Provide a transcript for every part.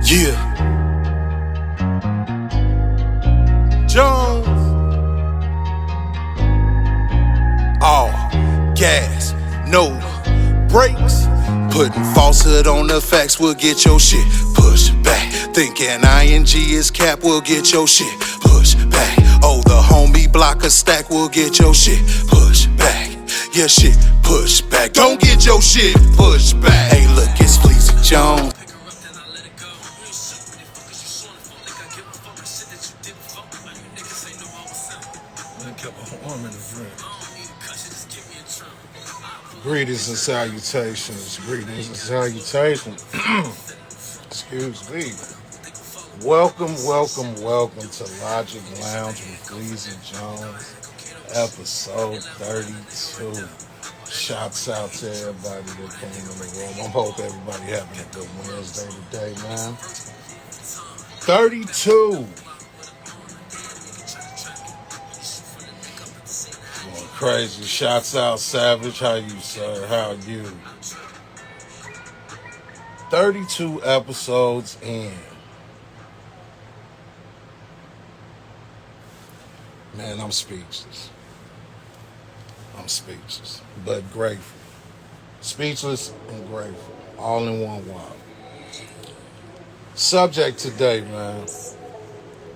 Yeah. Jones. All gas, no brakes. Putting falsehood on the facts will get your shit pushed back. Thinking ING is cap will get your shit pushed back. Oh, the homie blocker stack will get your shit pushed back. Your shit pushed back. Don't get your shit pushed back. Hey, look, it's Fleezy Jones. Greetings and salutations. Greetings and salutations. Excuse me. Welcome to Logic Lounge with Fleezy Jones, episode 32. Shouts out to everybody that came in the room. I hope everybody having a good Wednesday today, man. 32. Going crazy. Shouts out, Savage. How you, sir? How you? 32 episodes in. Man, I'm speechless. But grateful. Speechless and grateful. All in one while. Subject today, man.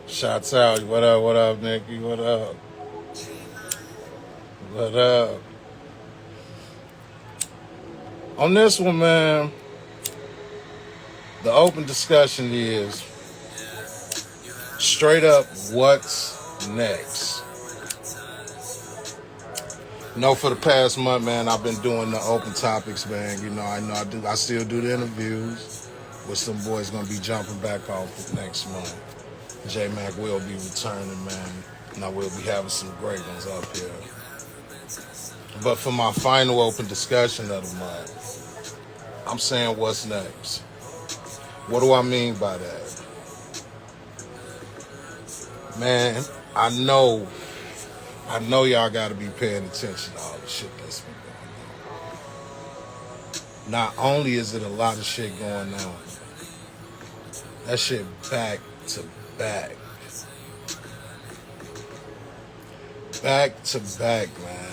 Shouts out. What up, Nikki? What up? On this one, man, the open discussion is straight up, what's next? For the past month, man, I've been doing the open topics, man. I still do the interviews with some boys gonna be jumping back off next month. J-Mac will be returning, man, and I will be having some great ones up here. But for my final open discussion of the month, I'm saying what's next? What do I mean by that? Man, I know y'all gotta be paying attention to all the shit that's been going on. Not only is it a lot of shit going on, that shit back to back. Back to back, man.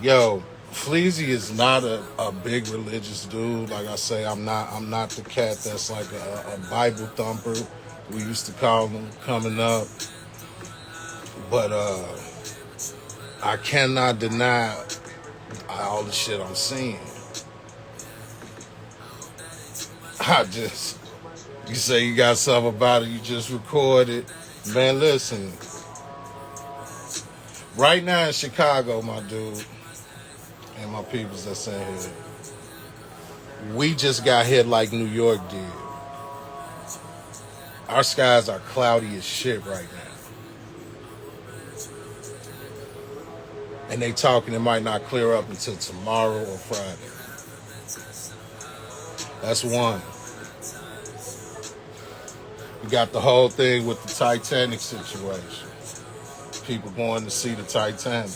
Yo, Fleezy is not a big religious dude. Like I say, I'm not the cat that's like a Bible thumper, we used to call him coming up. But I cannot deny all the shit I'm seeing. You say you got something about it, you just record it. Man, listen. Right now in Chicago, my dude, and my peoples that's in here, we just got hit like New York did. Our skies are cloudy as shit right now. And they talking it might not clear up until tomorrow or Friday. That's one. We got the whole thing with the Titanic situation. People going to see the Titanic,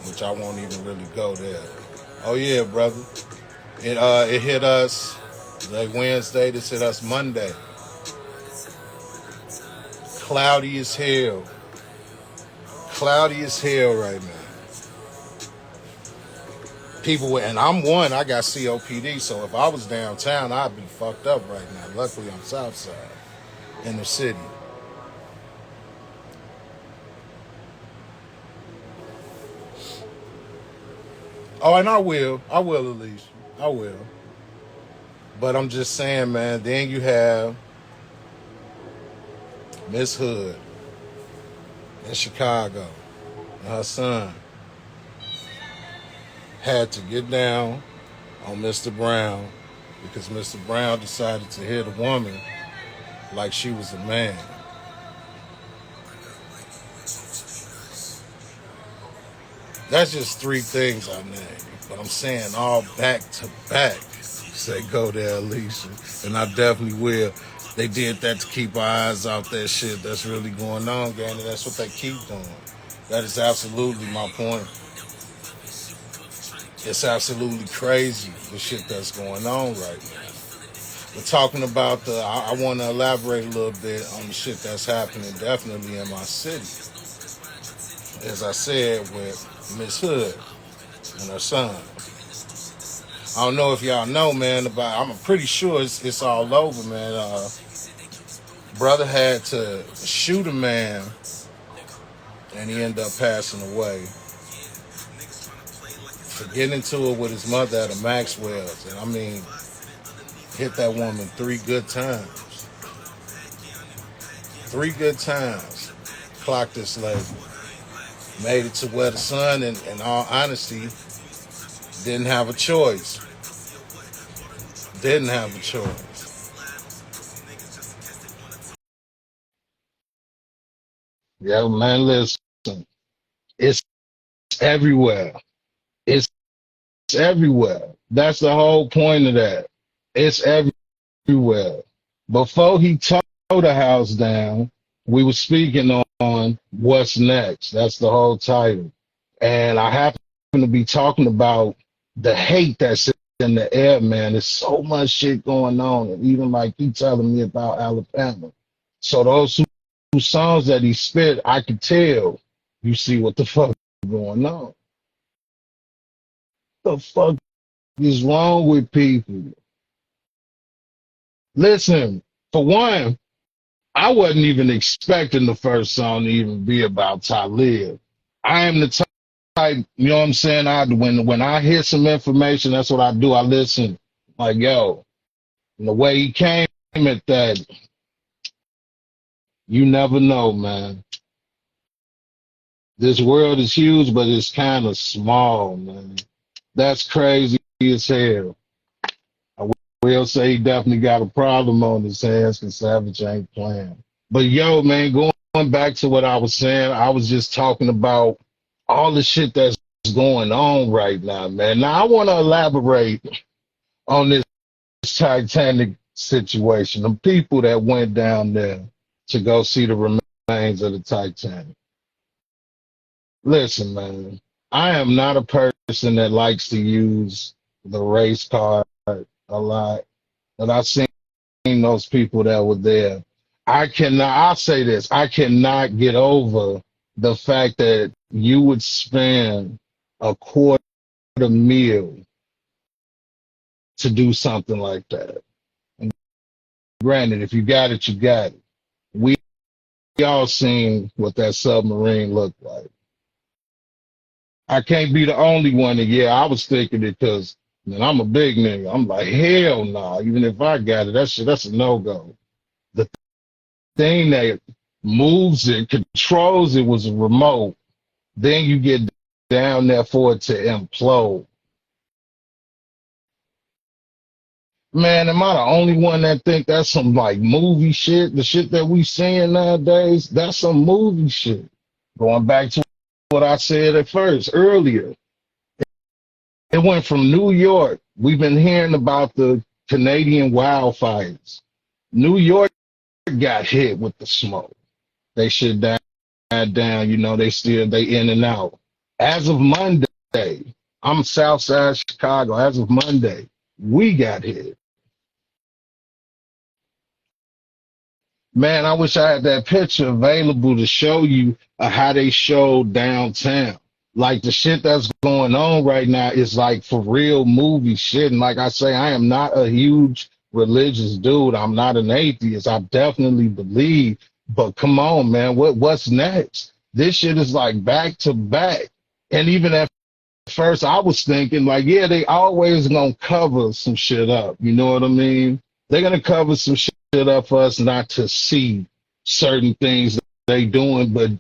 which I won't even really go there. Oh yeah, brother. It hit us like Wednesday. This hit us Monday. Cloudy as hell. Cloudy as hell right now. And I'm one, I got COPD, so if I was downtown, I'd be fucked up right now. Luckily, I'm south side, in the city. Oh, and I will at least. I will. But I'm just saying, man, then you have Miss Hood in Chicago, and her son had to get down on Mr. Brown because Mr. Brown decided to hit a woman like she was a man. That's just three things I named, but I'm saying all back to back. Say go there, Alicia, and I definitely will. They did that to keep our eyes off that shit that's really going on, gang, and that's what they keep doing. That is absolutely my point. It's absolutely crazy, the shit that's going on right now. We're talking about I want to elaborate a little bit on the shit that's happening definitely in my city. As I said, with Miss Hood and her son. I don't know if y'all know, man, about, I'm pretty sure it's all over, man. Brother had to shoot a man and he ended up passing away for getting into it with his mother at a Maxwell's. And I mean, hit that woman 3 good times. 3 good times. Clocked this lady. Made it to where the son, in all honesty, didn't have a choice. Didn't have a choice. Yeah, man, listen. It's everywhere. It's everywhere. That's the whole point of that. It's everywhere. Before he tore the house down, we were speaking on what's next. That's the whole title. And I happen to be talking about the hate that's in the air, man. There's so much shit going on. And even like he telling me about Alabama. So those two songs that he spit, I could tell you see what the fuck is going on. The fuck is wrong with people? Listen, for one, I wasn't even expecting the first song to even be about Talib. I am the type, you know what I'm saying? When I hear some information, that's what I do. I listen. Like, yo, and the way he came at that, you never know, man. This world is huge, but it's kind of small, man. That's crazy as hell. I will say he definitely got a problem on his hands because Savage ain't playing. But yo, man, going back to what I was saying, I was just talking about all the shit that's going on right now, man. Now I want to elaborate on this Titanic situation. The people that went down there to go see the remains of the Titanic. Listen, man, I am not a person that likes to use the race card a lot, but I've seen those people that were there. I'll say this, I cannot get over the fact that you would spend a quarter meal to do something like that. And granted, if you got it, you got it. We all seen what that submarine looked like. I can't be the only one. And yeah, I was thinking it because I'm a big nigga. I'm like, hell nah. Even if I got it, that's a no-go. The thing that moves it, controls it was a remote. Then you get down there for it to implode. Man, am I the only one that think that's some like movie shit? The shit that we seeing nowadays, that's some movie shit. Going back to what I said at first, earlier. It went from New York. We've been hearing about the Canadian wildfires. New York got hit with the smoke. They shut down, you know, they in and out. As of Monday, I'm Southside Chicago. As of Monday, we got hit. Man, I wish I had that picture available to show you how they showed downtown. Like the shit that's going on right now is like for real movie shit. And like I say, I am not a huge religious dude. I'm not an atheist. I definitely believe. But come on, man, what's next? This shit is like back to back. And even at first I was thinking like, yeah, they always gonna cover some shit up. You know what I mean? They're gonna cover some shit up for us not to see certain things that they doing, but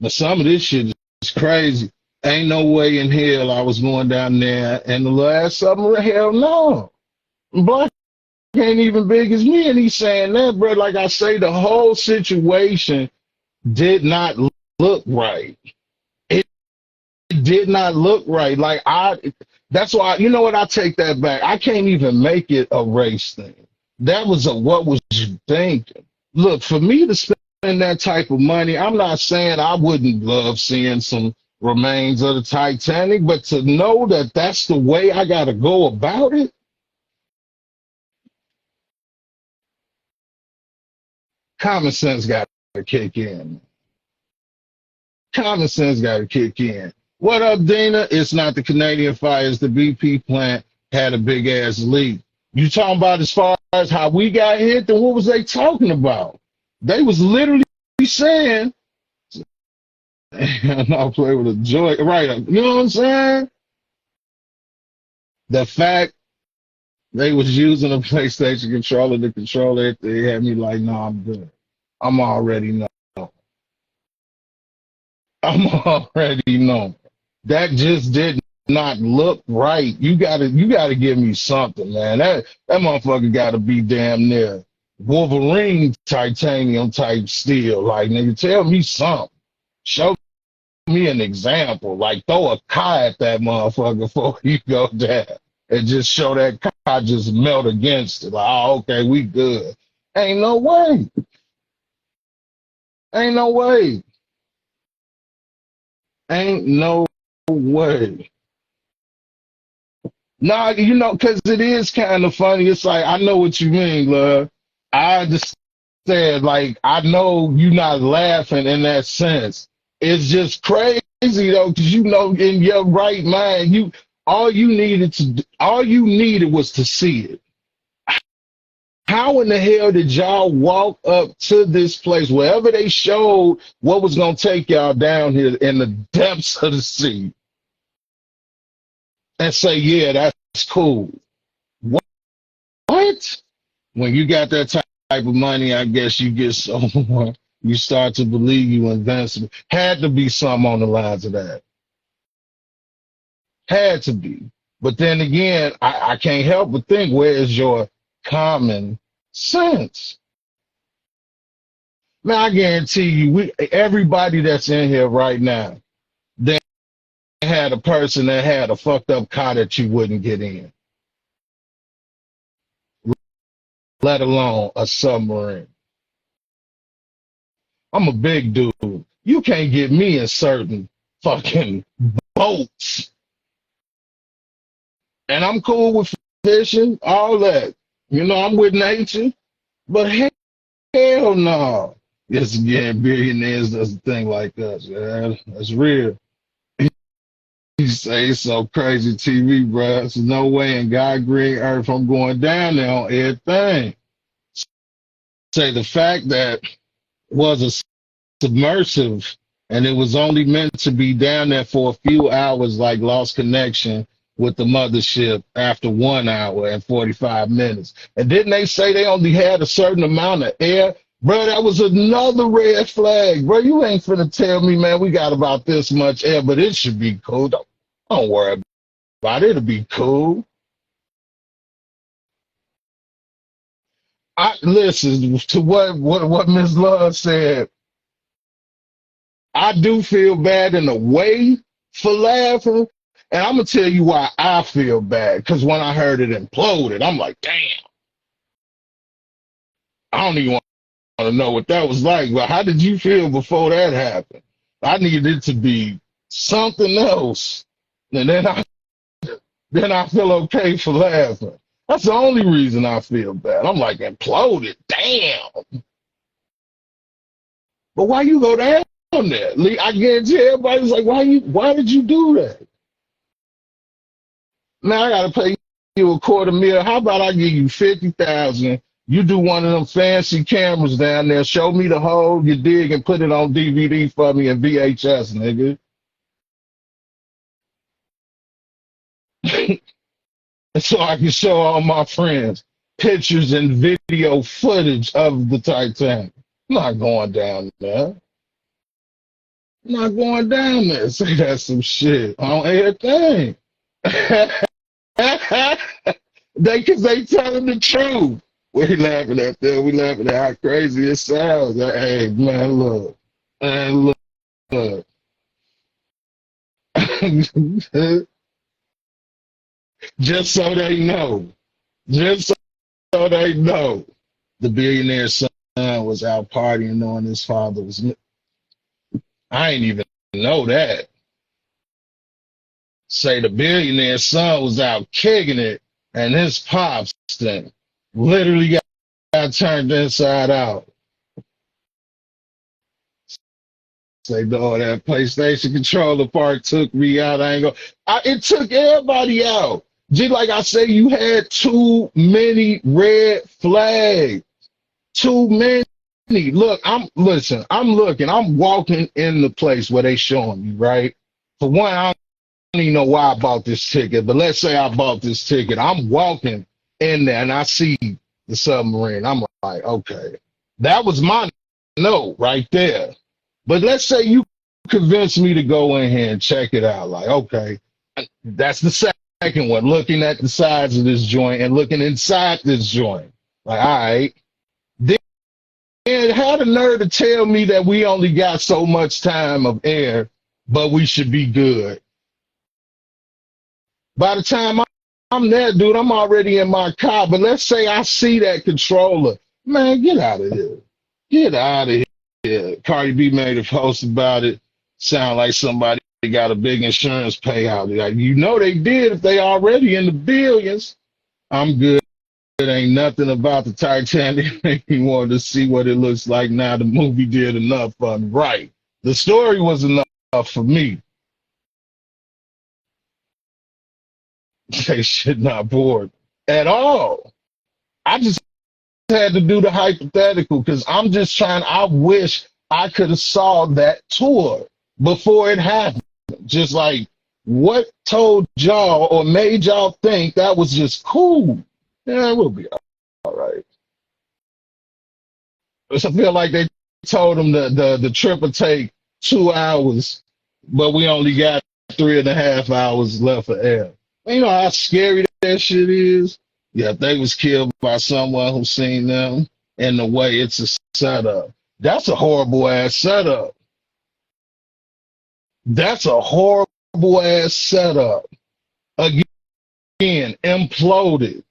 some of this shit is crazy. Ain't no way in hell I was going down there and the last summer, hell no. Black ain't even big as me, and he's saying that, bro. Like I say, the whole situation did not look right. It did not look right. That's why, you know what, I take that back. I can't even make it a race thing. That was a what was you thinking? Look, for me to spend that type of money, I'm not saying I wouldn't love seeing some remains of the Titanic, but to know that that's the way I got to go about it, Common sense got to kick in. Common sense got to kick in. What up, Dina? It's not the Canadian fires. The BP plant had a big ass leak. You talking about as far as how we got hit? Then what was they talking about? They was literally saying, and I'll play with a joy. Right. You know what I'm saying? The fact they was using a PlayStation controller to control it, they had me like, no, I'm good. I'm already know. I'm already know. That just did not look right. You gotta give me something, man. That motherfucker gotta be damn near Wolverine titanium type steel. Like, nigga, tell me something. Show me an example. Like, throw a car at that motherfucker before you go down. And just show that car just melt against it. Like, oh, okay, we good. Ain't no way. Ain't no way. Ain't no way. Nah, you know, because it is kind of funny. It's like, I know what you mean, love. I understand. Like, I know you're not laughing in that sense. It's just crazy, though, because you know, in your right mind, all you needed was to see it. How in the hell did y'all walk up to this place, wherever they showed what was going to take y'all down here in the depths of the sea, and say, yeah, that's cool? What? When you got that type of money, I guess you get so you start to believe you invincible. Had to be something on the lines of that. Had to be. But then again, I can't help but think, where is your common sense? Man, I guarantee you, everybody that's in here right now, they had a person that had a fucked up car that you wouldn't get in, let alone a submarine. I'm a big dude. You can't get me in certain fucking boats. And I'm cool with fishing, all that. You know, I'm with nature. But hell no. Yes, yeah, billionaires does a thing like us. Yeah, that's real. You say it's so crazy TV, bro. There's no way in God green earth I'm going down there on everything. Say the fact that was a submersive and it was only meant to be down there for a few hours, like lost connection with the mothership after 1 hour and 45 minutes. And didn't they say they only had a certain amount of air? Bro, that was another red flag. Bro, you ain't finna tell me, man, we got about this much air, but it should be cool. Don't worry about it. It'll be cool. I listen to what Miss Love said. I do feel bad in a way for laughing, and I'm gonna tell you why I feel bad. Because when I heard it imploded, I'm like, damn. I don't even want to know what that was like. But how did you feel before that happened? I needed it to be something else, and then I feel okay for laughing. That's the only reason I feel bad. I'm like, imploded, damn. But why you go down there? I guarantee everybody's like, why did you do that? Man, I gotta pay you $250,000. How about I give you 50,000? You do one of them fancy cameras down there. Show me the hole you dig and put it on DVD for me and VHS, nigga. So I can show all my friends pictures and video footage of the Titanic. I'm not going down there. I'm not going down there. Say that's some shit on everything. Cause they telling the truth. We laughing at that. We laughing at how crazy it sounds. Hey, man, look. Man, look. Just so they know. Just so they know. The billionaire's son was out partying knowing his father was. I ain't even know that. Say the billionaire's son was out kicking it and his pops thing literally got turned inside out. Say, no, that PlayStation controller part took me out. I ain't gonna. It took everybody out. Just like I say, you had too many red flags. Too many. Look, I'm looking. I'm walking in the place where they showing me, right? For one, I don't even know why I bought this ticket, but let's say I bought this ticket. I'm walking in there and I see the submarine. I'm like, okay, that was my note right there. But let's say you convince me to go in here and check it out. Like, okay, that's the second one. Looking at the sides of this joint and looking inside this joint. Like, all right. Then had the nerve to tell me that we only got so much time of air, but we should be good. By the time I'm there, dude, I'm already in my car. But let's say I see that controller. Man, get out of here. Get out of here. Cardi B made a post about it. Sound like somebody got a big insurance payout. Like, you know they did if they already in the billions. I'm good. It ain't nothing about the Titanic make me want to see what it looks like now. The movie did enough for me. Right. The story was enough for me. They should not board at all. I just had to do the hypothetical because I'm just trying. I wish I could have saw that tour before it happened. Just like what told y'all or made y'all think that was just cool. Yeah, we'll be all right. I feel like they told them the trip would take 2 hours, but we only got 3.5 hours left for air. You know how scary that shit is? Yeah, if they was killed by someone who seen them and the way it's a setup. That's a horrible ass setup. That's a horrible ass setup. Again, imploded.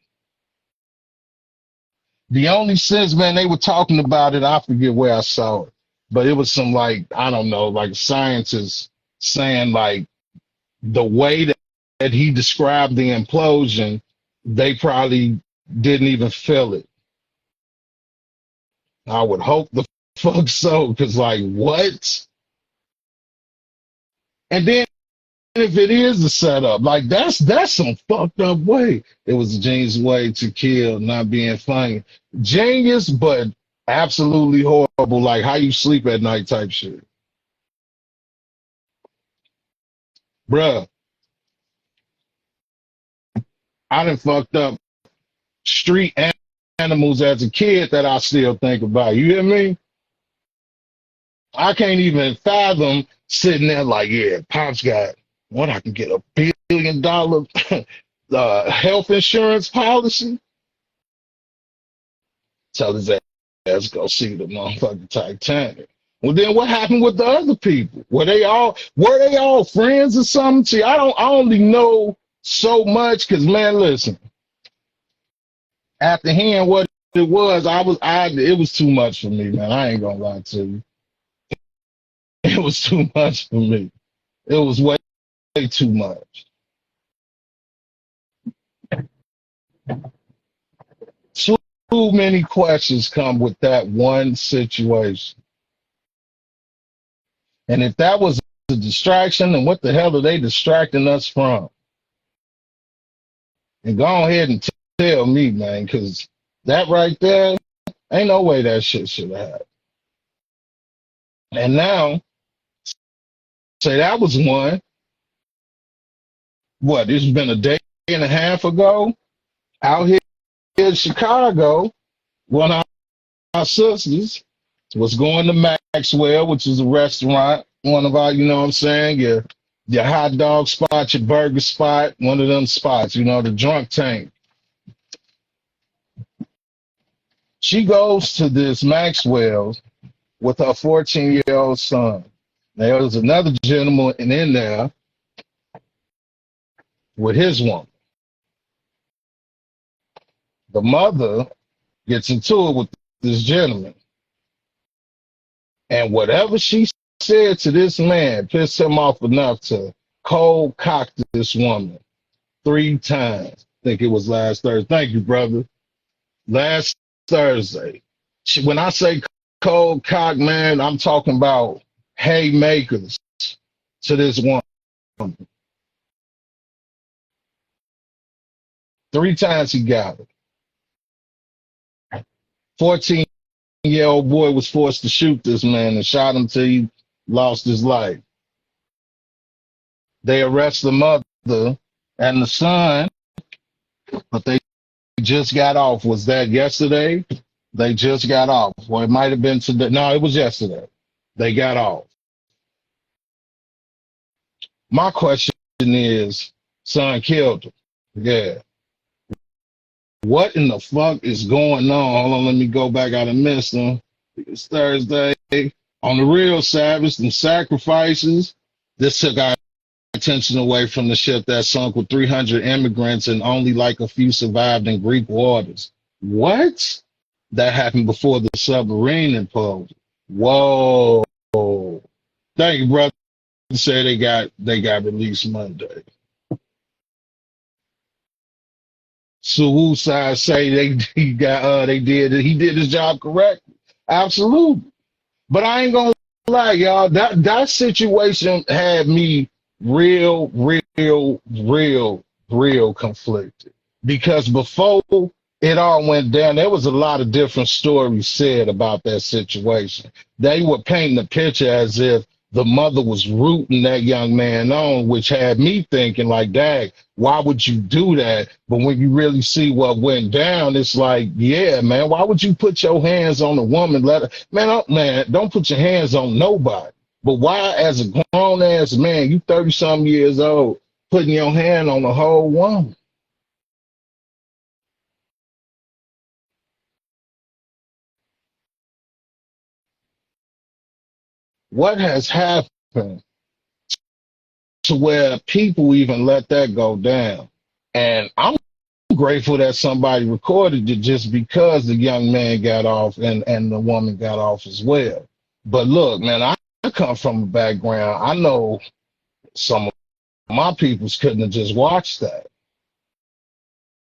The only sense, man, they were talking about it, I forget where I saw it, but it was some like, I don't know, like scientists saying like the way that he described the implosion, they probably didn't even feel it. I would hope the fuck so, because like, what? And then if it is a setup, like that's some fucked up way. It was a genius way to kill, not being funny. Genius, but absolutely horrible, like how you sleep at night type shit. Bruh, I done fucked up street animals as a kid that I still think about. You hear me? I can't even fathom sitting there like, yeah, Pop's got what, I can get $1 billion health insurance policy. Tell his ass go see the motherfucking Titanic. Well, then what happened with the other people? Were they all friends or something? See, I only know so much because, man, listen. After hearing what it was, it was too much for me, man. I ain't gonna lie to you. It was too much for me. It was way too much. Too many questions come with that one situation. And if that was a distraction, then what the hell are they distracting us from? And go ahead and tell me, man, because that right there, ain't no way that shit should have happened. And now, say that was one. What, it's been a day and a half ago? Out here in Chicago, one of our sisters was going to Maxwell, which is a restaurant, one of our, you know what I'm saying, your hot dog spot, your burger spot, one of them spots, you know, the drunk tank. She goes to this Maxwell's with her 14-year-old son. There was another gentleman in there with his woman. The mother gets into it with this gentleman. And whatever she said to this man pissed him off enough to cold cock this woman 3 times. I think it was last Thursday. Thank you, brother. Last Thursday. When I say cold cock, man, I'm talking about haymakers to this woman. 3 times he got her. 14-year-old boy was forced to shoot this man and shot him till he lost his life. They arrest the mother and the son, but they just got off. Was that yesterday? They just got off. Well, it might have been today. No, it was yesterday. They got off. My question is, son killed him. Yeah. What in the fuck is going on? Hold on, let me go back. I done missed them. It's Thursday. On the real Sabbath and sacrifices, this took our attention away from the ship that sunk with 300 immigrants and only like a few survived in Greek waters. What? That happened before the submarine imploded. Whoa. Thank you, brother. Say they got released Monday. So side say he did his job correctly. Absolutely. But I ain't gonna lie, y'all. That situation had me real, real conflicted. Because before it all went down, there was a lot of different stories said about that situation. They were painting a picture as if the mother was rooting that young man on, which had me thinking like, dang, why would you do that? But when you really see what went down, it's like, yeah, man, why would you put your hands on a woman? Don't put your hands on nobody. But why, as a grown ass man, you 30-something years old, putting your hand on a whole woman? What has happened to where people even let that go down? And I'm grateful that somebody recorded it just because the young man got off and the woman got off as well. But look, man, I come from a background. I know some of my peoples couldn't have just watched that,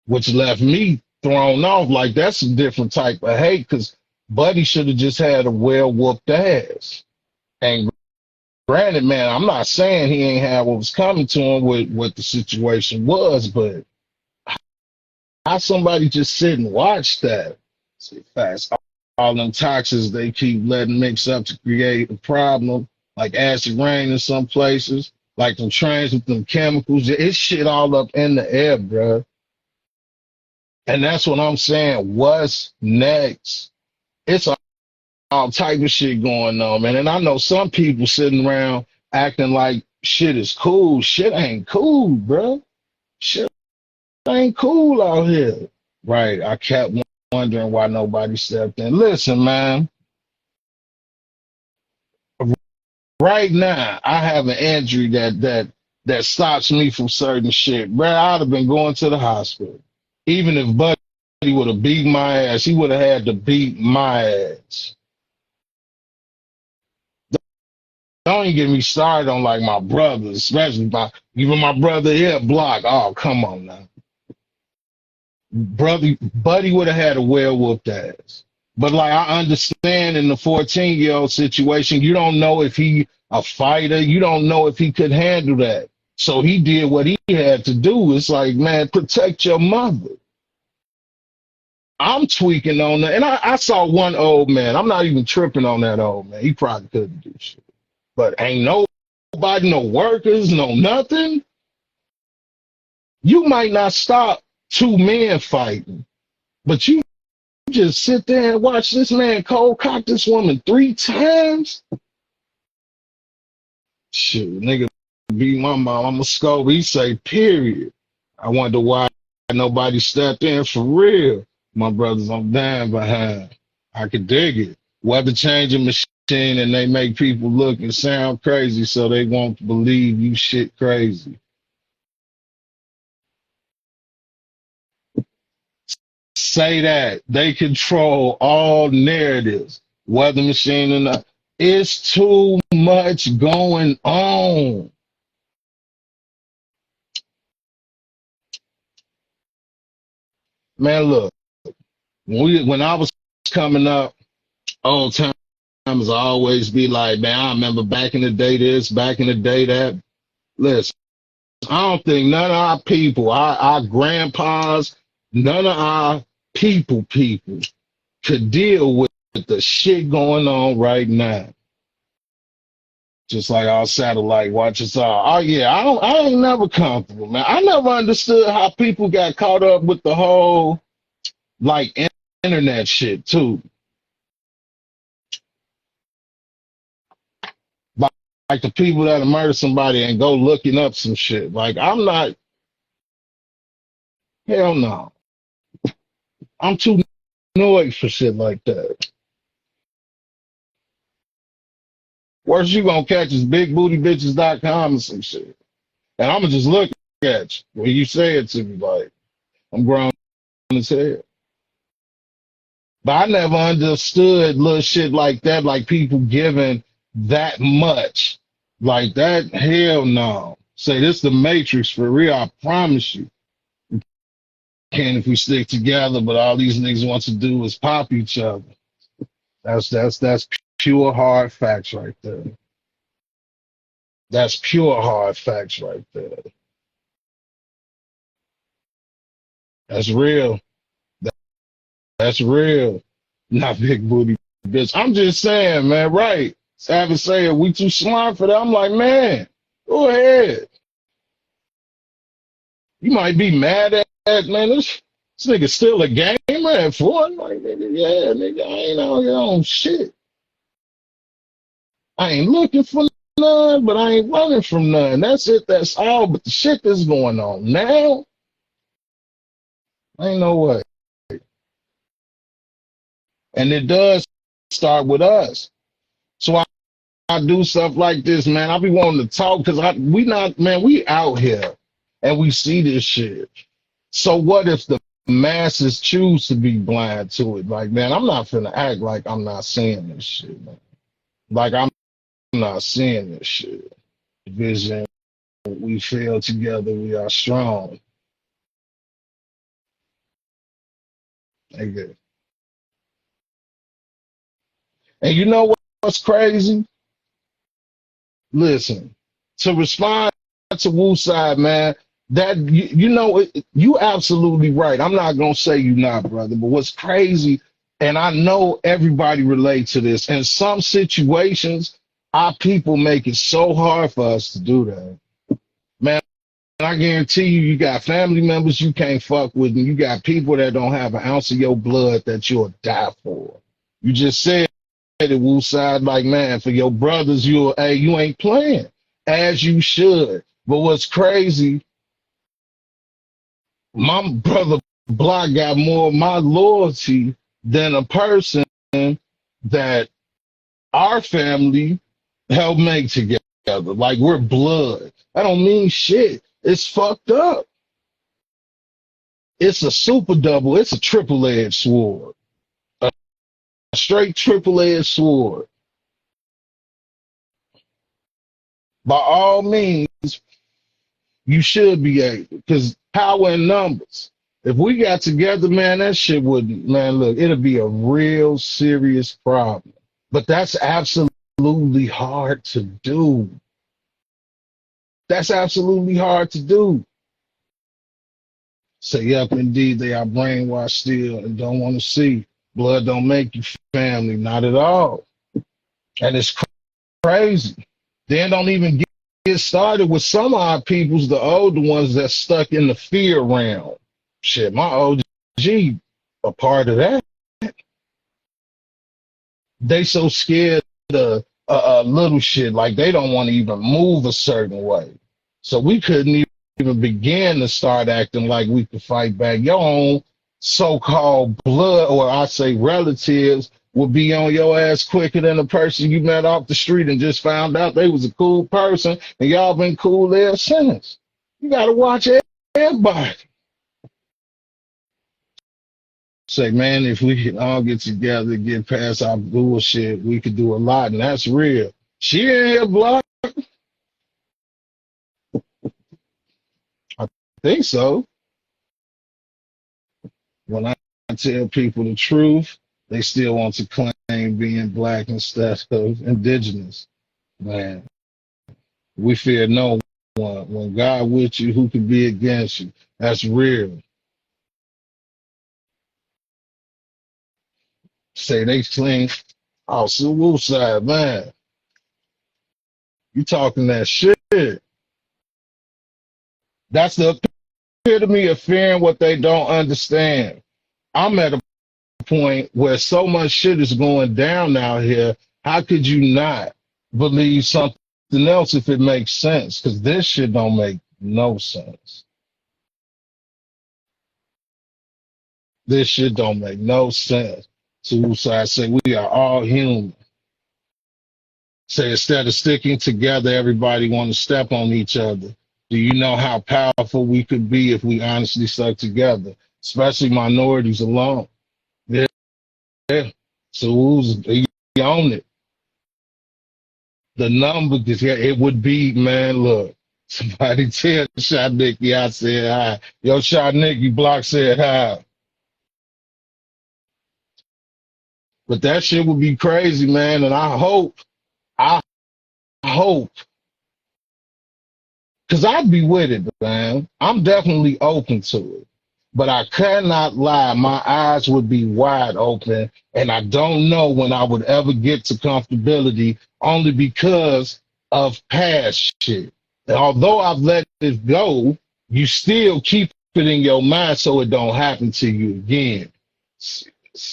which left me thrown off. Like, that's a different type of hate because Buddy should have just had a well whooped ass. And granted, man, I'm not saying he ain't had what was coming to him with what the situation was, but how somebody just sit and watch that? See, fast. All them toxins they keep letting mix up to create a problem, like acid rain in some places, like them trains with them chemicals. It's shit all up in the air, bro. And that's what I'm saying. What's next? It's all type of shit going on, man. And I know some people sitting around acting like shit is cool. Shit ain't cool, bro. Shit ain't cool out here. Right. I kept wondering why nobody stepped in. Listen, man. Right now, I have an injury that stops me from certain shit. Bro, I'd have been going to the hospital. Even if Buddy would have beat my ass, he would have had to beat my ass. Don't even get me started on like my brothers, especially even my brother here, Block. Oh, come on now. Buddy would have had a well-whooped ass. But like I understand in the 14-year-old situation, you don't know if he a fighter. You don't know if he could handle that. So he did what he had to do. It's like, man, protect your mother. I'm tweaking on that. And I saw one old man. I'm not even tripping on that old man. He probably couldn't do shit. But ain't nobody, no workers, no nothing. You might not stop two men fighting, but you just sit there and watch this man cold cock this woman 3 times. Shoot, nigga beat my mom. I'm a scope. He say, period. I wonder why nobody stepped in for real. My brothers, I'm down behind. I could dig it. Weather changing machine, and they make people look and sound crazy so they won't believe you shit crazy. Say that. They control all narratives. Weather machine and it's too much going on. Man, look, when I was coming up, old time I always be like, man, I remember back in the day this, back in the day that. Listen, I don't think none of our people, our grandpas, none of our people could deal with the shit going on right now. Just like our satellite watches are. Oh yeah, I ain't never comfortable, man. I never understood how people got caught up with the whole like internet shit too. Like, like the people that murder somebody and go looking up some shit. Like I'm not, hell no. I'm too annoyed for shit like that. Worst you gonna catch is bigbootybitches.com or some shit. And I'ma just look at you when you say it to me like I'm grown as hell. But I never understood little shit like that, like people giving that much. Like that, hell no. Say this the Matrix for real, I promise you. Can if we stick together, but all these niggas want to do is pop each other. That's pure hard facts right there. That's pure hard facts right there. That's real. That's real. Not big booty bitch. I'm just saying, man, right. Having said we too smart for that. I'm like, man, go ahead. You might be mad at that, man. This nigga still a gamer at 4. I'm like, nigga, yeah, nigga, I ain't out here on shit. I ain't looking for none, but I ain't running from none. That's it, that's all. But the shit that's going on now, ain't no way. And it does start with us. So I do stuff like this, man. I be wanting to talk because we out here and we see this shit. So what if the masses choose to be blind to it? Like, man, I'm not finna act like I'm not seeing this shit, man. Like I'm not seeing this shit. Vision, we fail together, we are strong. Nigga. And you know what's crazy? Listen, to respond to Wu side, man, that you absolutely right. I'm not gonna say you not, brother, but what's crazy, and I know everybody relates to this. In some situations, our people make it so hard for us to do that. Man, I guarantee you, you got family members you can't fuck with, and you got people that don't have an ounce of your blood that you'll die for. You just said it, Wu side, like, man, for your brothers, you ain't playing as you should. But what's crazy, my brother Block got more of my loyalty than a person that our family helped make together. Like we're blood. That don't mean shit. It's fucked up. It's a super double. It's a triple-edged sword. A straight triple-edged sword. By all means, you should be able, because power in numbers. If we got together, man, that shit wouldn't, man, look, it'll be a real serious problem. But that's absolutely hard to do. That's absolutely hard to do. Say, yep, indeed, they are brainwashed still and don't want to see. Blood don't make you family, not at all. And it's crazy. Then don't even get started with some of our peoples, the older ones that's stuck in the fear realm. Shit, my OG, a part of that. They so scared of little shit, like they don't want to even move a certain way. So we couldn't even begin to start acting like we could fight back. Your own so-called blood, or I say relatives, will be on your ass quicker than the person you met off the street and just found out they was a cool person, and y'all been cool ever since. You gotta watch everybody. Say, man, if we can all get together, get past our bullshit, we could do a lot, and that's real. She in here, Block? I think so. When I tell people the truth, they still want to claim being black instead of indigenous. Man, we fear no one. When God with you, who can be against you? That's real. Say they clean. Oh, so side, man. You talking that shit. That's the epitome of fearing what they don't understand. I'm at a point where so much shit is going down out here. How could you not believe something else if it makes sense? Because this shit don't make no sense. This shit don't make no sense. So I say we are all human. Say instead of sticking together, everybody want to step on each other. Do you know how powerful we could be if we honestly stuck together, especially minorities alone? Yeah. So who's on it? The number, it would be, man, look, somebody tell Shot Nicky I said hi. Yo, Shot Nicky Block said hi. But that shit would be crazy, man. And I hope, because I'd be with it, man. I'm definitely open to it. But I cannot lie, my eyes would be wide open, and I don't know when I would ever get to comfortability only because of past shit. And although I've let it go, you still keep it in your mind so it don't happen to you again. It's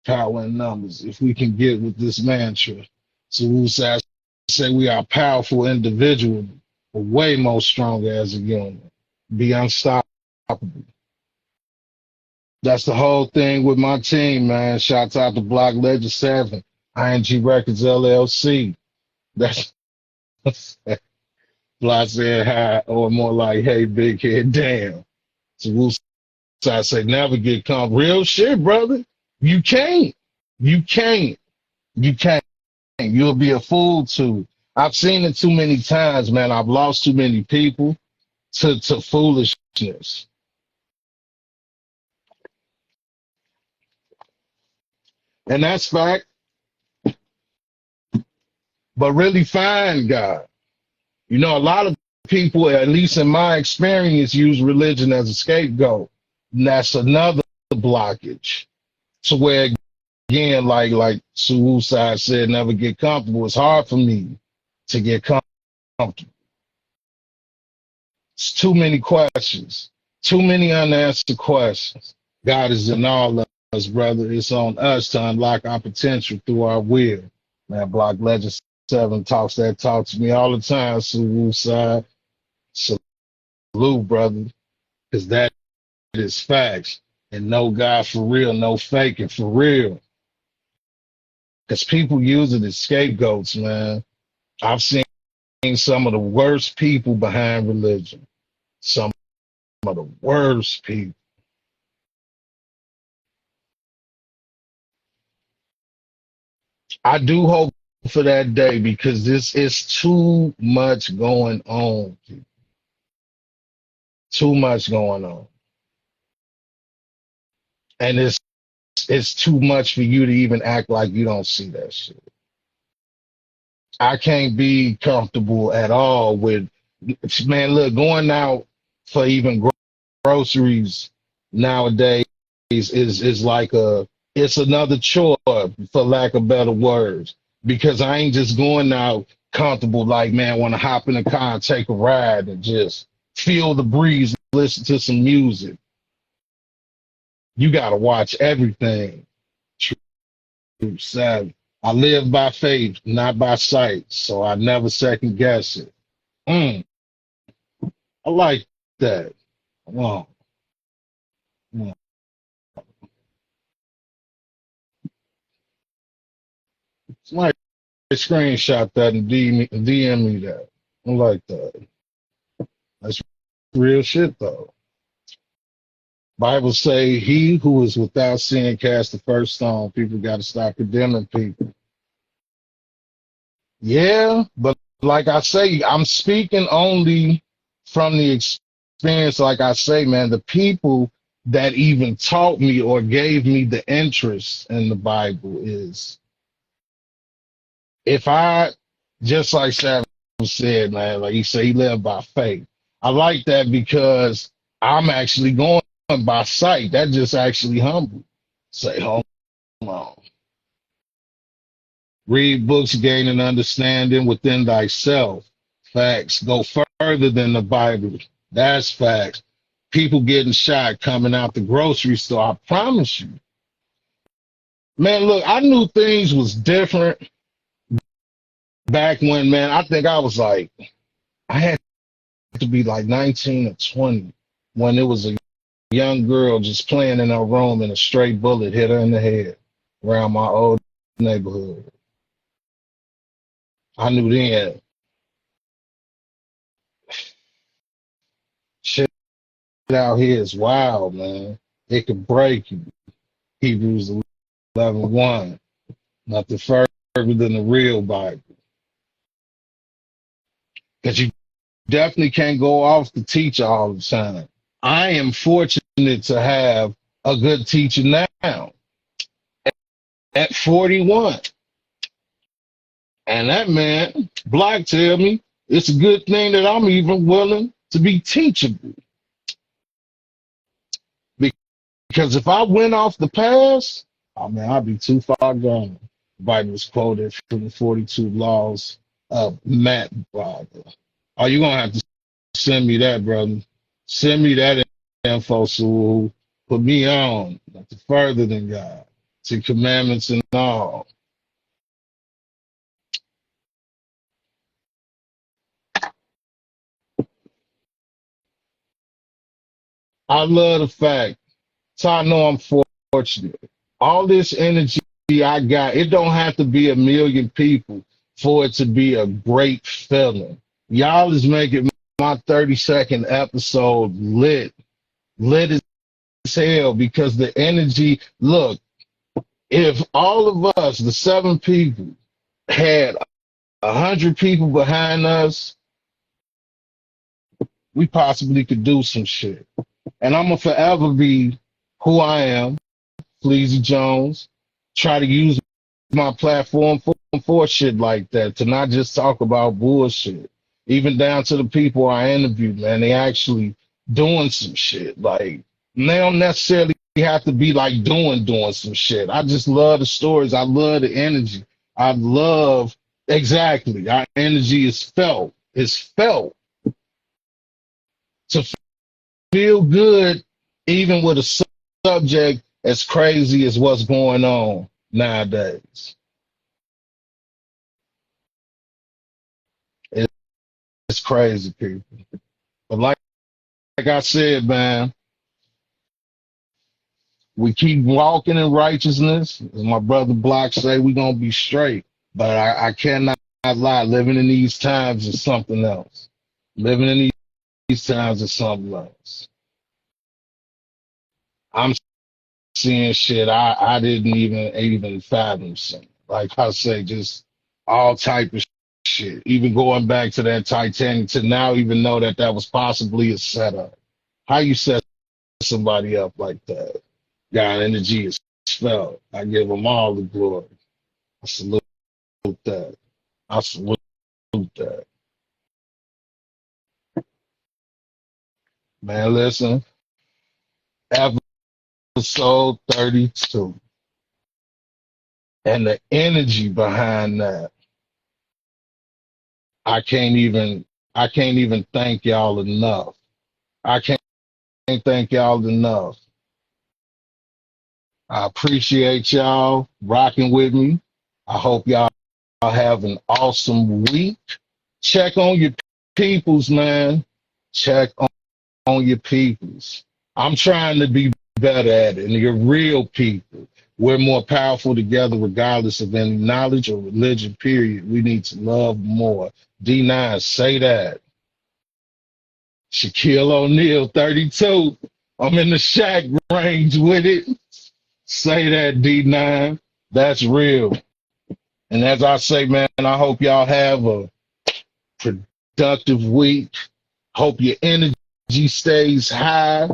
power in numbers. If we can get with this mantra, so we say we are powerful individuals, but way more stronger as a unit. Be unstoppable. That's the whole thing with my team, man. Shouts out to Block Legend 7, ING Records LLC. That's Block said hi, or more like, hey, big head, damn. So I say, never get caught. Real shit, brother. You can't. You can't. You can't. You'll be a fool to. I've seen it too many times, man. I've lost too many people to foolishness. And that's fact. But really find God. You know, a lot of people, at least in my experience, use religion as a scapegoat. And that's another blockage. So where again, like Suicide said, never get comfortable. It's hard for me to get comfortable. It's too many questions, too many unanswered questions. God is in all of us, brother. It's on us to unlock our potential through our will. Man, Block Legend 7 talks that talk to me all the time, Suicide. Salute, brother, because that is facts. And no God for real, no faking for real. Because people use it as scapegoats, man. I've seen some of the worst people behind religion. Some of the worst people. I do hope for that day because this is too much going on. Too much going on. And it's too much for you to even act like you don't see that shit. I can't be comfortable at all with, man, look, going out for even groceries nowadays is like it's another chore, for lack of better words, because I ain't just going out comfortable like, man, want to hop in a car and take a ride and just feel the breeze, listen to some music. You got to watch everything. True savvy. I live by faith, not by sight, so I never second guess it. I like that. Wow. Wow. Somebody screenshot that and DM me that. I like that. That's real shit, though. Bible say, he who is without sin cast the first stone. People got to stop condemning people. Yeah, but like I say, I'm speaking only from the experience. Like I say, man, the people that even taught me or gave me the interest in the Bible is if I, just like Savage said, man, like he said, he lived by faith. I like that because I'm actually going by sight. That just actually humble. Say, hold on. Read books, gain an understanding within thyself. Facts. Go further than the Bible. That's facts. People getting shot coming out the grocery store. I promise you. Man, look, I knew things was different back when, man, I think I was like, I had to be like 19 or 20 when it was a young girl just playing in her room and a stray bullet hit her in the head around my old neighborhood. I knew then shit out here is wild, man. It could break you. Hebrews 11:1. Nothing further than the real Bible. Because you definitely can't go off the teacher all the time. I am fortunate to have a good teacher now at 41. And that man, Black, tell me it's a good thing that I'm even willing to be teachable. Because if I went off the path, oh man, I'd be too far gone. The Bible was quoted from the 42 laws of Matt Barber. Oh, you're going to have to send me that, brother. Send me that info so we'll put me on, nothing further than God, to commandments and all. I love the fact, so I know I'm fortunate. All this energy I got, it don't have to be a million people for it to be a great feeling. Y'all is making my 30-second episode lit as hell because the energy, look, if all of us, the 7 people, had 100 people behind us, we possibly could do some shit. And I'm gonna forever be who I am, Fleazy Jones. Try to use my platform for shit like that, to not just talk about bullshit. Even down to the people I interviewed, man, they actually doing some shit. Like, they don't necessarily have to be like doing some shit. I just love the stories. I love the energy. I love, exactly, our energy is felt. It's felt. To feel good, even with a subject as crazy as what's going on nowadays. It's crazy, people. But like I said, man, we keep walking in righteousness. As my brother Block say, we gonna be straight. But I cannot lie. Living in these times is something else. Living in these times is something else. I'm seeing shit I didn't even fathom. Something. Like I say, just all type of shit. Even going back to that Titanic, to now even know that was possibly a setup. How you set somebody up like that? God, energy is felt. I give them all the glory. I salute that. I salute that. Man, listen, episode 32. And the energy behind that, I can't even thank y'all enough. I can't thank y'all enough. I appreciate y'all rocking with me. I hope y'all have an awesome week. Check on your peoples, man. Check on your peoples. I'm trying to be better at it. And you're real people. We're more powerful together regardless of any knowledge or religion, period. We need to love more. D9, say that. Shaquille O'Neal, 32. I'm in the shack range with it. Say that, D9. That's real. And as I say, man, I hope y'all have a productive week. Hope your energy stays high.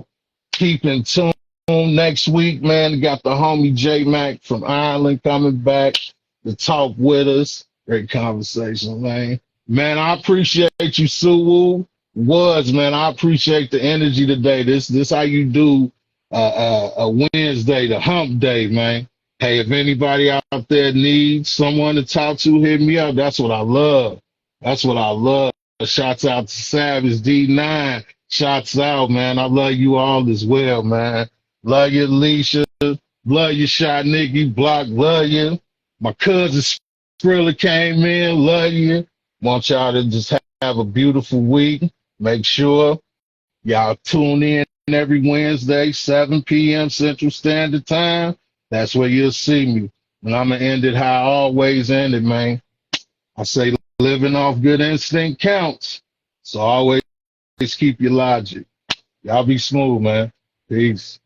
Keep in tune next week, man. We got the homie J Mac from Ireland coming back to talk with us. Great conversation, man. Man, I appreciate you, Suwu. Man. I appreciate the energy today. This how you do a Wednesday, the hump day, man. Hey, if anybody out there needs someone to talk to, hit me up. That's what I love. That's what I love. Shouts out to Savage D9. Shouts out, man. I love you all as well, man. Love you, Alicia. Love you, Shot Nicky. Block, love you. My cousin Skrilla came in. Love you. Want y'all to just have a beautiful week. Make sure y'all tune in every Wednesday, 7 p.m. Central Standard Time. That's where you'll see me. And I'm going to end it how I always end it, man. I say living off good instinct counts. So always keep your logic. Y'all be smooth, man. Peace.